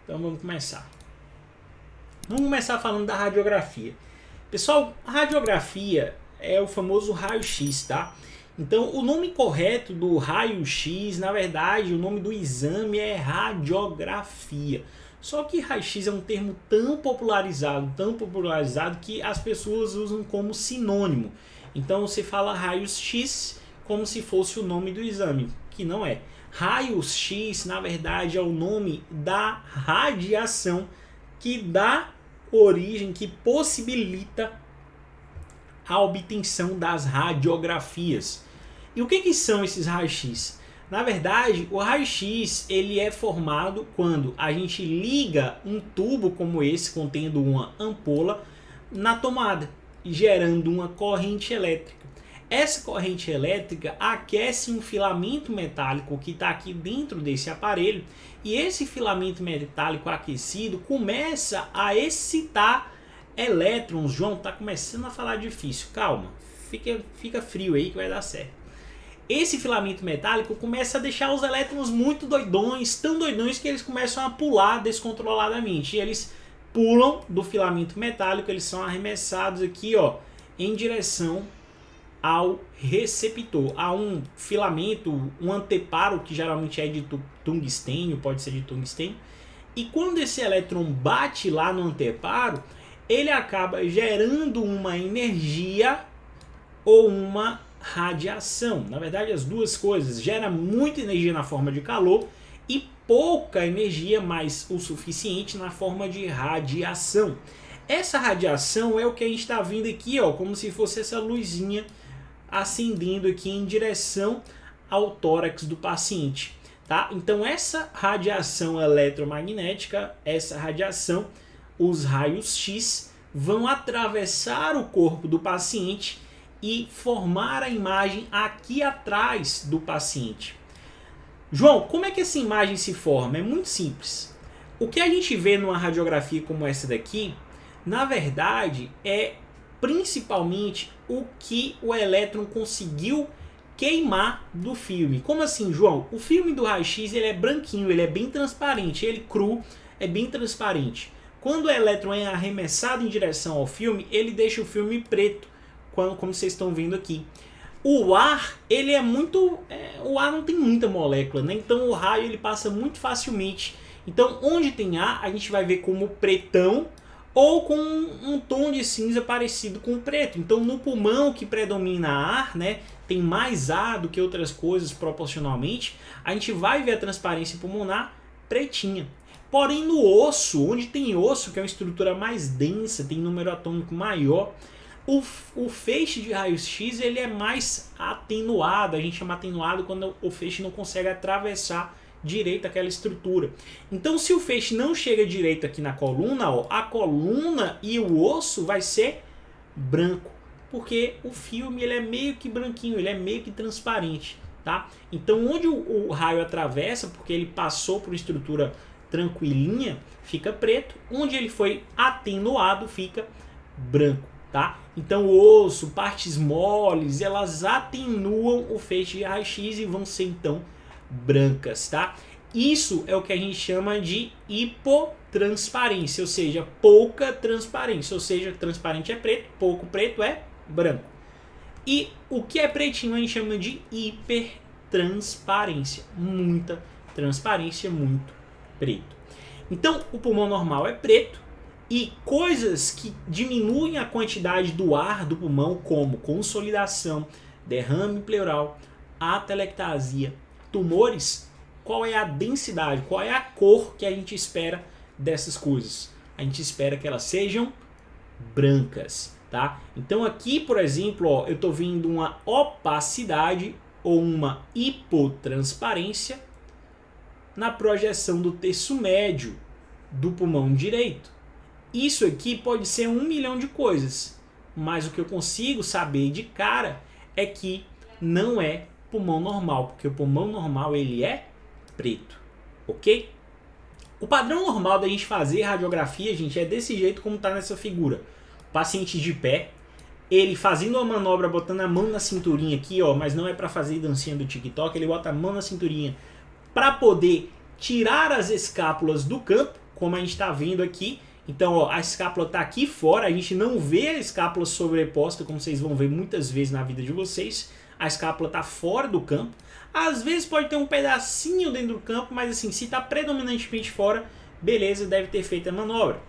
Então vamos começar. Vamos começar falando da radiografia. Pessoal, a radiografia é o famoso raio-x, tá? Então o nome correto do raio-x, na verdade, o nome do exame é radiografia. Só que raio-x é um termo tão popularizado que as pessoas usam como sinônimo. Então você fala raios-x como se fosse o nome do exame, que não é. Raios-x, na verdade, é o nome da radiação que dá origem, que possibilita a obtenção das radiografias. E o que são esses raios-x? Na verdade, o raio-x ele é formado quando a gente liga um tubo como esse, contendo uma ampola, na tomada, gerando uma corrente elétrica. Essa corrente elétrica aquece um filamento metálico que está aqui dentro desse aparelho, e esse filamento metálico aquecido começa a excitar elétrons. João, está começando a falar difícil, calma, fica frio aí que vai dar certo. Esse filamento metálico começa a deixar os elétrons muito doidões, tão doidões que eles começam a pular descontroladamente. E eles pulam do filamento metálico, eles são arremessados aqui, ó, em direção ao receptor, a um filamento, um anteparo que geralmente é de tungstênio, pode ser de tungstênio. E quando esse elétron bate lá no anteparo, ele acaba gerando uma energia ou uma radiação. Na verdade, as duas coisas. Gera muita energia na forma de calor e pouca energia, mas o suficiente na forma de radiação. Essa radiação é o que a gente está vendo aqui, ó, como se fosse essa luzinha acendendo aqui em direção ao tórax do paciente, tá? Então essa radiação eletromagnética, essa radiação, os raios X vão atravessar o corpo do paciente e formar a imagem aqui atrás do paciente. João, como é que essa imagem se forma? É muito simples. O que a gente vê numa radiografia como essa daqui, na verdade, é principalmente o que o elétron conseguiu queimar do filme. Como assim, João? O filme do raio-x ele é branquinho, ele é bem transparente, ele cru é bem transparente. Quando o elétron é arremessado em direção ao filme, ele deixa o filme preto, como vocês estão vendo aqui. O ar, ele é muito... o ar não tem muita molécula, né? Então o raio ele passa muito facilmente. Então onde tem ar, a gente vai ver como pretão, ou com um tom de cinza parecido com o preto. Então no pulmão que predomina ar, né, tem mais ar do que outras coisas proporcionalmente, a gente vai ver a transparência pulmonar pretinha. Porém no osso, onde tem osso, que é uma estrutura mais densa, tem número atômico maior, o feixe de raio-x ele é mais atenuado. A gente chama atenuado quando o feixe não consegue atravessar direito aquela estrutura. Então se o feixe não chega direito aqui na coluna, ó, a coluna e o osso vai ser branco, porque o filme ele é meio que branquinho, ele é meio que transparente, tá? Então onde o raio atravessa, porque ele passou por estrutura tranquilinha, fica preto, onde ele foi atenuado fica branco, tá? Então o osso, partes moles, elas atenuam o feixe de raio-x e vão ser então brancas, tá? Isso é o que a gente chama de hipotransparência, ou seja, pouca transparência, ou seja, transparente é preto, pouco preto é branco. E o que é pretinho a gente chama de hipertransparência, muita transparência, muito preto. Então o pulmão normal é preto, e coisas que diminuem a quantidade do ar do pulmão, como consolidação, derrame pleural, atelectasia, tumores, qual é a densidade, qual é a cor que a gente espera dessas coisas? A gente espera que elas sejam brancas, tá? Então aqui, por exemplo, ó, eu estou vendo uma opacidade ou uma hipotransparência na projeção do terço médio do pulmão direito. Isso aqui pode ser 1 milhão de coisas, mas o que eu consigo saber de cara é que não é pulmão normal, porque o pulmão normal ele é preto, ok? O padrão normal da gente fazer radiografia, gente, é desse jeito como está nessa figura. O paciente de pé, ele fazendo uma manobra, botando a mão na cinturinha aqui, ó, mas não é para fazer dancinha do TikTok, ele bota a mão na cinturinha para poder tirar as escápulas do campo, como a gente está vendo aqui. Então, ó, a escápula está aqui fora, a gente não vê a escápula sobreposta, como vocês vão ver muitas vezes na vida de vocês. A escápula está fora do campo. Às vezes pode ter um pedacinho dentro do campo, mas assim, se está predominantemente fora, beleza, deve ter feito a manobra.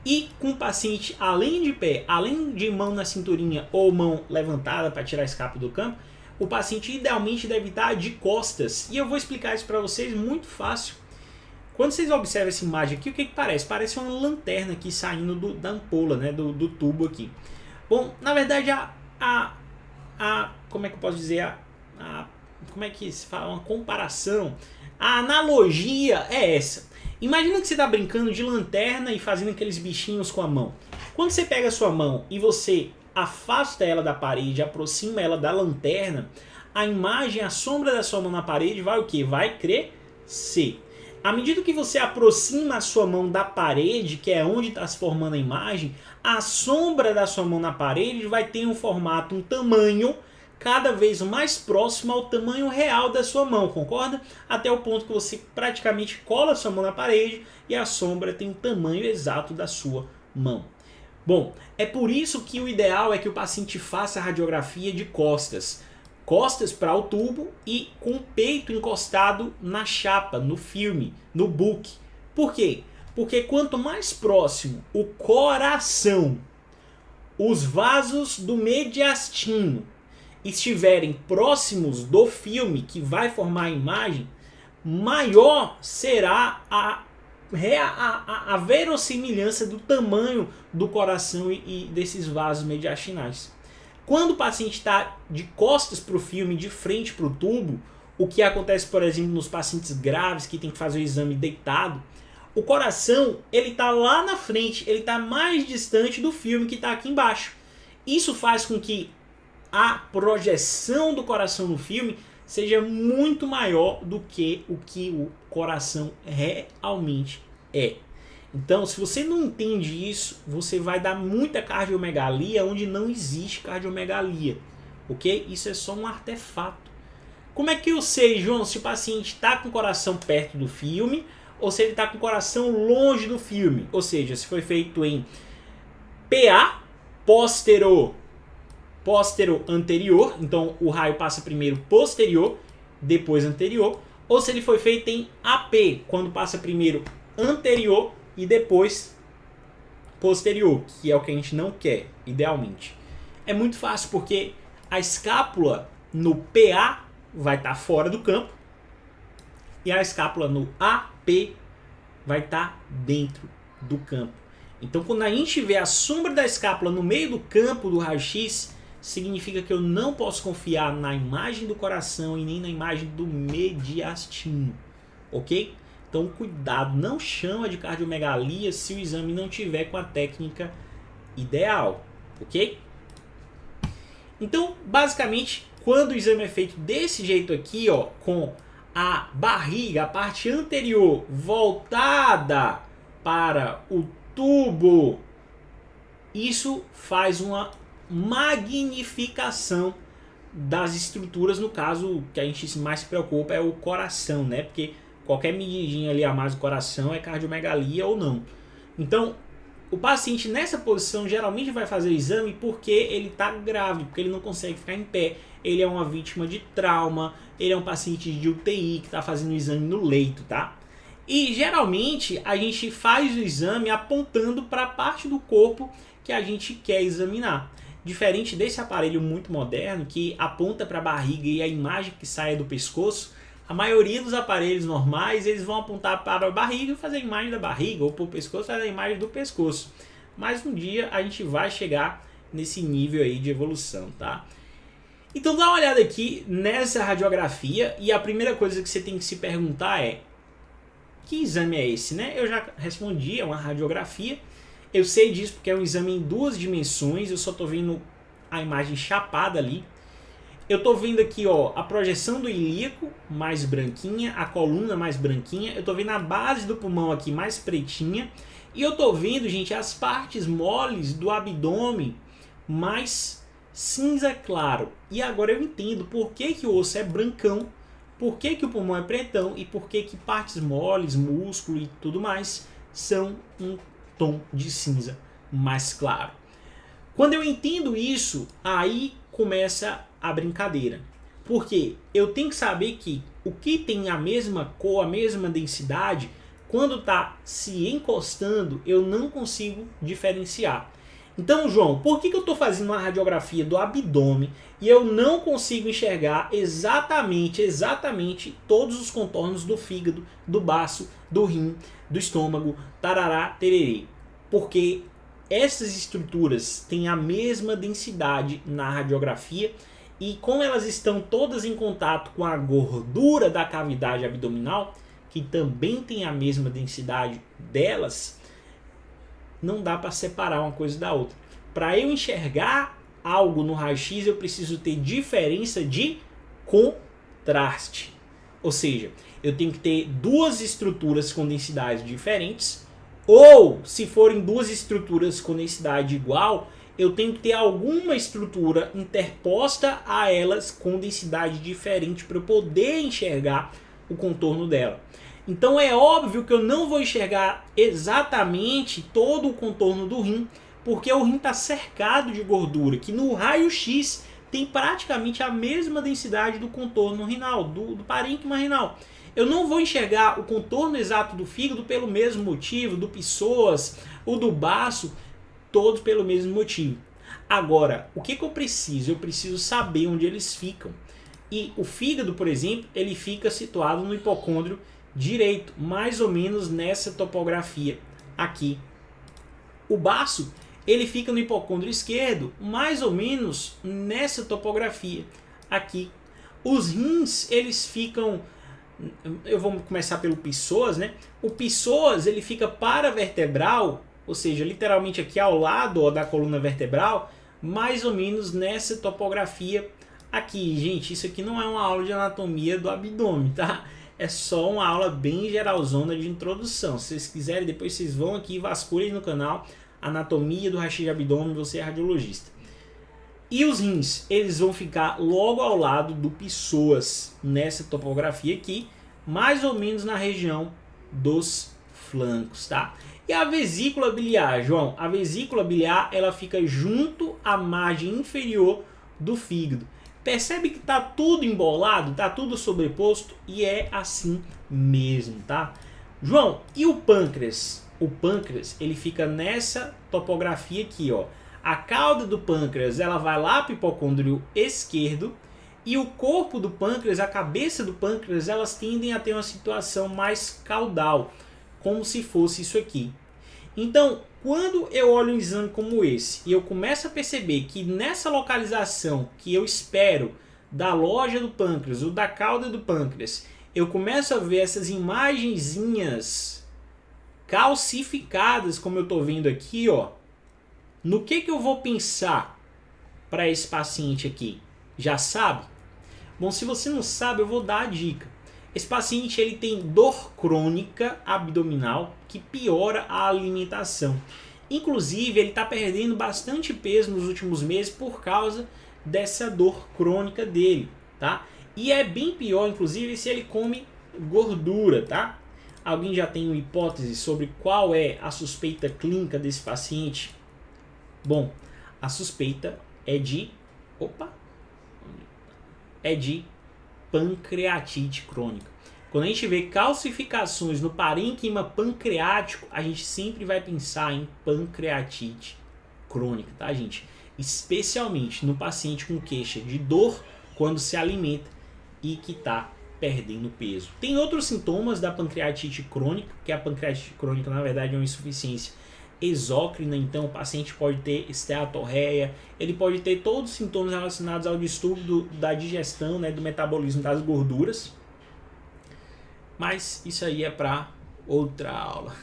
E com o paciente além de pé, além de mão na cinturinha ou mão levantada para tirar a escápula do campo, o paciente idealmente deve estar de costas. E eu vou explicar isso para vocês muito fácil. Quando vocês observam essa imagem aqui, o que parece? Parece uma lanterna aqui saindo da ampola, né? do tubo aqui. Bom, na verdade, como é que eu posso dizer? Como é que se fala? Uma comparação. A analogia é essa. Imagina que você está brincando de lanterna e fazendo aqueles bichinhos com a mão. Quando você pega a sua mão e você afasta ela da parede, aproxima ela da lanterna, a imagem, a sombra da sua mão na parede vai o quê? Vai crescer. À medida que você aproxima a sua mão da parede, que é onde está se formando a imagem, a sombra da sua mão na parede vai ter um formato, um tamanho cada vez mais próximo ao tamanho real da sua mão, concorda? Até o ponto que você praticamente cola a sua mão na parede e a sombra tem o tamanho exato da sua mão. Bom, é por isso que o ideal é que o paciente faça a radiografia de costas. Costas para o tubo e com o peito encostado na chapa, no filme, no book. Por quê? Porque quanto mais próximo o coração, os vasos do mediastino estiverem próximos do filme que vai formar a imagem, maior será a verossimilhança do tamanho do coração e desses vasos mediastinais. Quando o paciente está de costas para o filme, de frente para o tubo, o que acontece, por exemplo, nos pacientes graves que tem que fazer o exame deitado, o coração ele está lá na frente, ele está mais distante do filme que está aqui embaixo. Isso faz com que a projeção do coração no filme seja muito maior do que o coração realmente é. Então, se você não entende isso, você vai dar muita cardiomegalia onde não existe cardiomegalia, ok? Isso é só um artefato. Como é que eu sei, João, se o paciente está com o coração perto do filme ou se ele está com o coração longe do filme? Ou seja, se foi feito em PA, póstero anterior, então o raio passa primeiro posterior, depois anterior, ou se ele foi feito em AP, quando passa primeiro anterior e depois posterior, que é o que a gente não quer, idealmente. É muito fácil porque a escápula no PA vai estar fora do campo e a escápula no AP vai estar dentro do campo. Então, quando a gente vê a sombra da escápula no meio do campo do raio-x, significa que eu não posso confiar na imagem do coração e nem na imagem do mediastino, ok? Então, cuidado, não chama de cardiomegalia se o exame não tiver com a técnica ideal, ok? Então, basicamente, quando o exame é feito desse jeito aqui, ó, com a barriga, a parte anterior voltada para o tubo, isso faz uma magnificação das estruturas. No caso, que a gente mais se preocupa é o coração, né? Porque qualquer medidinha ali a mais do coração é cardiomegalia ou não. Então, o paciente nessa posição geralmente vai fazer o exame porque ele está grave, porque ele não consegue ficar em pé. Ele é uma vítima de trauma, ele é um paciente de UTI que está fazendo o exame no leito, tá? E geralmente a gente faz o exame apontando para a parte do corpo que a gente quer examinar. Diferente desse aparelho muito moderno que aponta para a barriga e a imagem que sai é do pescoço, a maioria dos aparelhos normais eles vão apontar para a barriga e fazer a imagem da barriga, ou para o pescoço fazer a imagem do pescoço. Mas um dia a gente vai chegar nesse nível aí de evolução, tá? Então dá uma olhada aqui nessa radiografia e a primeira coisa que você tem que se perguntar é: que exame é esse, né? Eu já respondi, é uma radiografia. Eu sei disso porque é um exame em duas dimensões, eu só estou vendo a imagem chapada ali. Eu estou vendo aqui, ó, a projeção do ilíaco mais branquinha, a coluna mais branquinha. Eu estou vendo a base do pulmão aqui mais pretinha. E eu estou vendo, gente, as partes moles do abdômen mais cinza claro. E agora eu entendo por que o osso é brancão, por que o pulmão é pretão e por que partes moles, músculo e tudo mais são um tom de cinza mais claro. Quando eu entendo isso, aí começa a brincadeira. Porque eu tenho que saber que o que tem a mesma cor, a mesma densidade, quando está se encostando, eu não consigo diferenciar. Então, João, por que eu estou fazendo uma radiografia do abdômen e eu não consigo enxergar exatamente todos os contornos do fígado, do baço, do rim, do estômago, tarará, tererê? Porque essas estruturas têm a mesma densidade na radiografia e como elas estão todas em contato com a gordura da cavidade abdominal, que também tem a mesma densidade delas, não dá para separar uma coisa da outra. Para eu enxergar algo no raio-x, eu preciso ter diferença de contraste. Ou seja, eu tenho que ter duas estruturas com densidades diferentes, ou se forem duas estruturas com densidade igual, eu tenho que ter alguma estrutura interposta a elas com densidade diferente para eu poder enxergar o contorno dela. Então é óbvio que eu não vou enxergar exatamente todo o contorno do rim, porque o rim está cercado de gordura, que no raio-x tem praticamente a mesma densidade do contorno renal, do parênquima renal. Eu não vou enxergar o contorno exato do fígado pelo mesmo motivo, do psoas, o do baço, todos pelo mesmo motivo. Agora, o que eu preciso? Eu preciso saber onde eles ficam. E o fígado, por exemplo, ele fica situado no hipocôndrio direito, mais ou menos nessa topografia aqui. O baço, ele fica no hipocôndrio esquerdo, mais ou menos nessa topografia aqui. Os rins, eles ficam, eu vou começar pelo psoas, né? O psoas, ele fica paravertebral, ou seja, literalmente aqui ao lado da coluna vertebral, mais ou menos nessa topografia aqui. Gente, isso aqui não é uma aula de anatomia do abdômen, tá? É só uma aula bem geralzona de introdução. Se vocês quiserem, depois vocês vão aqui e vasculhem no canal Anatomia do raio-x de abdômen, você é radiologista. E os rins, eles vão ficar logo ao lado do psoas, nessa topografia aqui, mais ou menos na região dos flancos, tá? E a vesícula biliar, João? A vesícula biliar, ela fica junto à margem inferior do fígado. Percebe que tá tudo embolado, tá tudo sobreposto e é assim mesmo, tá? João, e o pâncreas? O pâncreas, ele fica nessa topografia aqui, ó. A cauda do pâncreas, ela vai lá para o hipocôndrio esquerdo e o corpo do pâncreas, a cabeça do pâncreas, elas tendem a ter uma situação mais caudal, como se fosse isso aqui. Então, quando eu olho um exame como esse e eu começo a perceber que nessa localização que eu espero da loja do pâncreas ou da cauda do pâncreas, eu começo a ver essas imagenzinhas calcificadas, como eu estou vendo aqui, ó. No que eu vou pensar para esse paciente aqui? Já sabe? Bom, se você não sabe, eu vou dar a dica. Esse paciente ele tem dor crônica abdominal que piora a alimentação. Inclusive, ele está perdendo bastante peso nos últimos meses por causa dessa dor crônica dele, tá? E é bem pior, inclusive, se ele come gordura, tá? Alguém já tem uma hipótese sobre qual é a suspeita clínica desse paciente? Bom, a suspeita é de pancreatite crônica. Quando a gente vê calcificações no parênquima pancreático, a gente sempre vai pensar em pancreatite crônica, tá, gente? Especialmente no paciente com queixa de dor quando se alimenta e que está perdendo peso. Tem outros sintomas da pancreatite crônica, que a pancreatite crônica na verdade é uma insuficiência exócrina, então o paciente pode ter esteatorreia, ele pode ter todos os sintomas relacionados ao distúrbio da digestão, né, do metabolismo das gorduras, mas isso aí é para outra aula.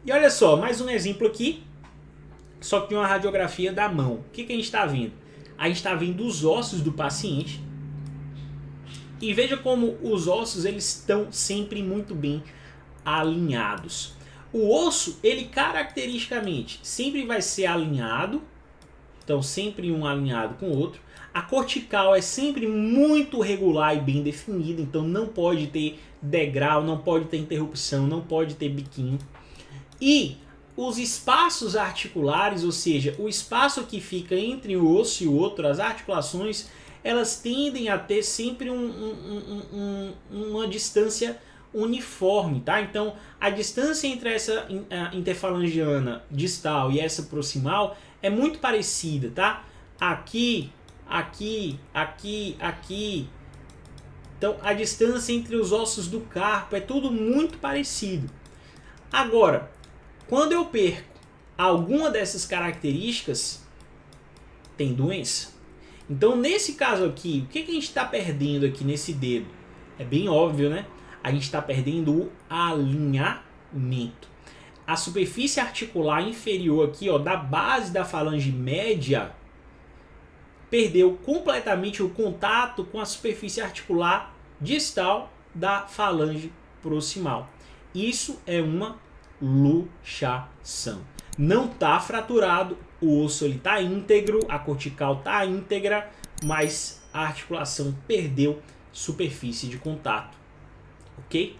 E olha só, mais um exemplo aqui, só que uma radiografia da mão. O que a gente está vendo? A gente está vendo os ossos do paciente e veja como os ossos eles estão sempre muito bem alinhados. O osso, ele caracteristicamente sempre vai ser alinhado. estão sempre um alinhado com o outro. A cortical é sempre muito regular e bem definida, então não pode ter degrau, não pode ter interrupção, não pode ter biquinho. E os espaços articulares, ou seja, o espaço que fica entre o osso e o outro, as articulações, elas tendem a ter sempre uma distância uniforme, tá? Então, a distância entre essa interfalangiana distal e essa proximal é muito parecida, tá? Aqui, aqui, aqui, aqui. Então, a distância entre os ossos do carpo é tudo muito parecido. Agora, quando eu perco alguma dessas características, tem doença. Então, nesse caso aqui, o que a gente está perdendo aqui nesse dedo? É bem óbvio, né? A gente está perdendo o alinhamento. A superfície articular inferior aqui, ó, da base da falange média, perdeu completamente o contato com a superfície articular distal da falange proximal. Isso é uma luxação. Não está fraturado, o osso está íntegro, a cortical está íntegra, mas a articulação perdeu superfície de contato. Ok?